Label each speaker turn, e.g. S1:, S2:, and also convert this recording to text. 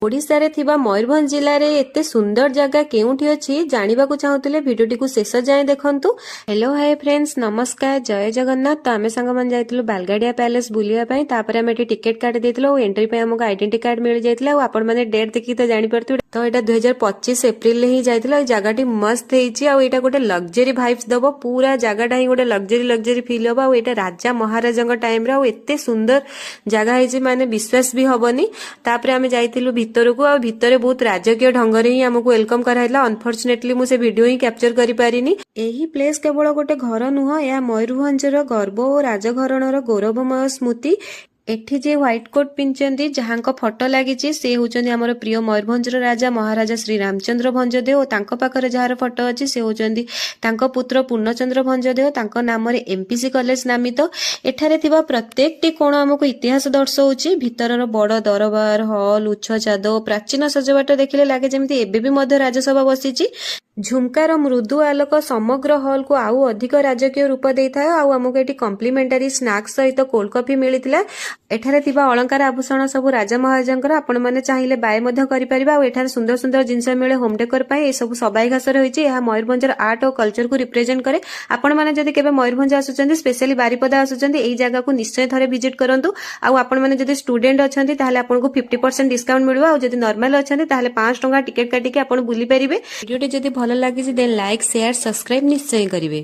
S1: ओडिशारे थिबा मयूरभंज जिले में एते सुंदर जगह केउठी अछि जानिबाकु चाहुतिले भिडियोटी शेष जाए देखंतु। हेलो हाय फ्रेंड्स, नमस्कार, जय जगन्नाथ। तो आमे संग मन जाइतिलु बालगाडिया पैलेस बुलिया पई। तापर आमे एटी टिकट काटी देतिलु, एंट्री पे हमको आइडेंटिटी कार्ड मिल जाइतिला। आपण माने डेट देखि त जानि परतु। तो एटा 2025 एप्रिल ही जाइतिला। ए जगहटी मस्त हेछि आ एटा गोटे लग्जरी वाइब्स दबो। पूरा जगहटा ही गोटे लग्जरी फील होबा। आ एटा राजा महाराजांग टाइम रे आ एते सुंदर जगह हेछि माने विश्वास भी होबनी। तापर आमे जाइतिलु भितरकू आ भितरे बहुत राजकीय ढंगरे ही हमको वेलकम कराइला। अनफॉर्चुनेटली मु से वीडियो ही कैप्चर करि पारिनी। एही प्लेस केवल गोटे घर नुह, या मयूरभंजर गर्व और राजघरणर गौरवमय स्मृति। एठी जे व्हाइट कोट पिंचंदी जहांको फोटो लागिची से होचंदी हमर प्रिय मयूरभंजर राजा महाराजा श्री रामचंद्र भंजदेव। और तांको पाखरे जहार फोटो अछि से होचंदी तांको पुत्र पूर्णचंद्र भंजदेव। तांको नाम रे एमपीसी कॉलेज नामित। एठारे थिबा प्रत्येक टी कोण हमको इतिहास दर्शाउची। भितरर बड़ दरबार हॉल, उच्च छाद, प्राचीन सजबाट देखिले लागे जेमिति एबे भी मध्य राजसभा बसिची। झुमकार मृदु आलोक समग्र हॉल को आउ अधिक राजकीय रूप देइथाय। आउ हमको एटी कॉम्प्लीमेंटरी स्नैक्स सहित कोल्ड कॉफी मिलितिला। एठारे थिबा अलंकार आभूषण सब राजा महाराजांकर आपण माने चाहिले बाय मध्य करि परिबा। आ एठारे सुंदर सुंदर जिंस मिले होम डेकोर पई। ए सब सबाई घासर होईची। एहा मयूरभंजर आर्ट और कल्चर को रिप्रेजेंट करे। आपण माने जदि केबे मयूरभंज आसुचंदी, स्पेशली बारिपदा आसुचंदी, एई जगह को निश्चय थरे विजिट करंतु। आ आपण माने जदि स्टूडेंट अछंती ताहाले आपनको 50% डिस्काउंट मिलबा। आ जदि नॉर्मल अछंती ताहाले 5 टंका टिकट काटी के आपण बुली परिबे। वीडियोटी जदि भलो लागिछि देन लाइक, शेयर, सब्सक्राइब निश्चय करिवे।